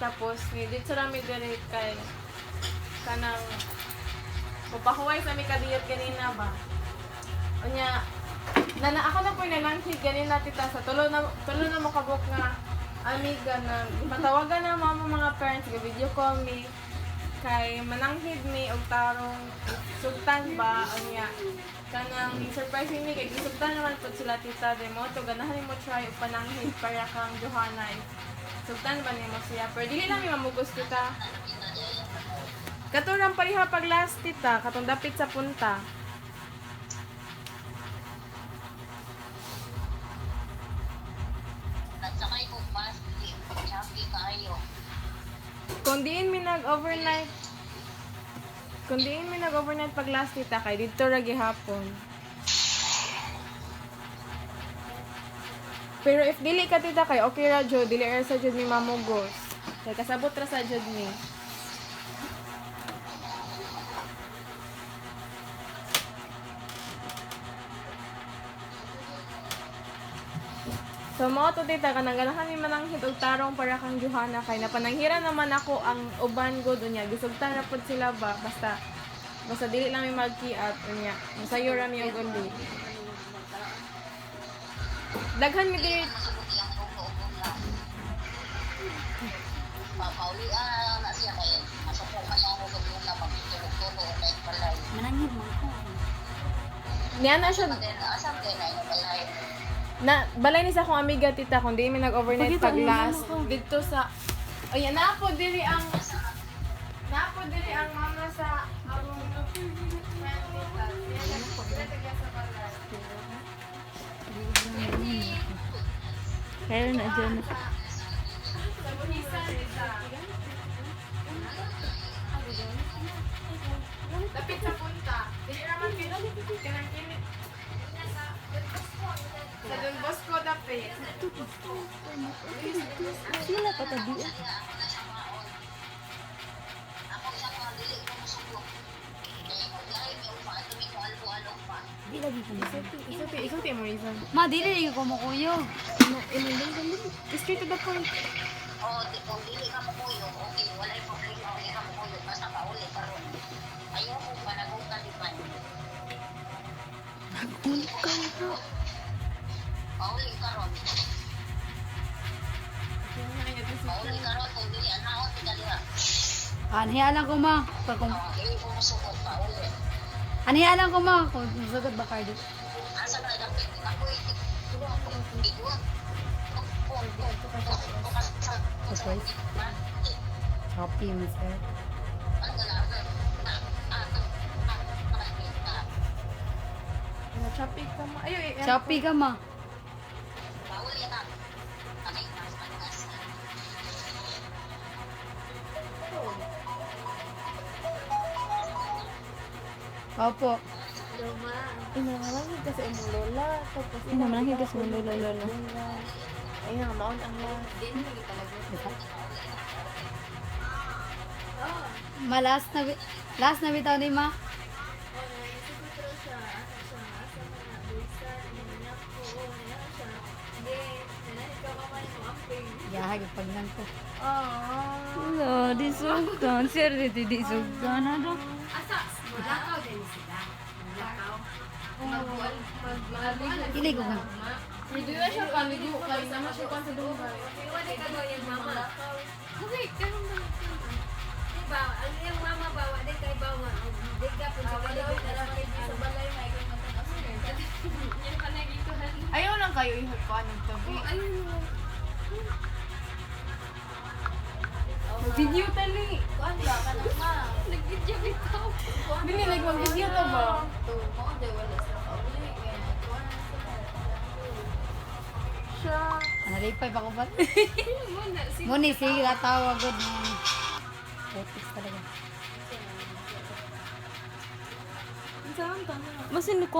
tapos ni dito sa rami dire kay kanang papahuway sa mi kadiyot ganina ba. Unya ako na po nalanghid ganina tita sa tulo na makabuk nga amiga na matawagan na mga parents ga video call me kay mananghid mi og tarong sugtan ba unya kanang surprising me kay gisugtan naman pud sila tita demo to ganahan mo try og pananghid para kang Johanna. Sugtan ba nimo siya pero dili lang mi mamugos tita. Katurang pariha pag last tita katong dapit sa punta. Nagsakay ko mas happy kayo. Kung diin mi nag-overnight pag last tita kay dito ra gihapon. Pero if dili ka tita kay okay ra jud, dili ra sa jud mi mamugos. Kay kasabot ra sa jud mi. So mo to tita kanang ganahan mi mananghid og tarong para kang Johanna kay napananghiran naman ako ang uban god unya gisugtan ra pud sila ba basta dili lang mi magkiat unya masayo ra mi og uli. Daghan mi diri Pauli na siya kay masuko man ako sa mga pagtulog-tulog like balay. Mananghid mo ko. niya na siya Asam kay na balay. na balay ni sa akong amiga tita kung di mi nag-overnight pag last dito sa ayan napo diri ang mama sa among Kaya na dyan. sa buhisan nila. Lapit sa punta. Dili raman kanang kinit. Sa Don Bosco dapit. Sila pa tabi. Ako sa mga dili ko musuko. Kaya ko dai mi upa mi ko albo pa. Di lagi ko nisa. Isulti mo reason. Ma, dili lagi ko makuyo. Straight to the point. Oh, di ko dili ka mo kuyo. Okay, walay problema okay ka mo kuyo basta pauli karon. Ayaw ko panagutan di man. Pauli karon. Pauli karon kung dili anaon ti daliha. Aniya lang ko ma. Pag kung Dili ko musuko pauli. aniya lang ko ma. Kung sagad ba card. Asa na dapat ako ito ako bigo. Shopee mo sir. Chopik ka mo. Ayo, Shopee ka ma. Opo. Inangalangin kasi ang lola. Tapos Inangalangin kasi ang lola. Ay, nga, maon ang last. Ma, last na bitaw ni ma. Yahag pagnan ko. Hello, di sugdan. Sir, di sugdan na do. Ili ko nga. Pwede na siya paligo. Kaya sama siya pa sa Dubai. Ayaw lang kayo ihakuan ng tabi. Video tali. Nag-video bitaw. Dili, mag-video ka ba? Siya. Nalipay pa ko ba? Muni, sige, tawag good na. Epics talaga. Saan ka na? Masin ko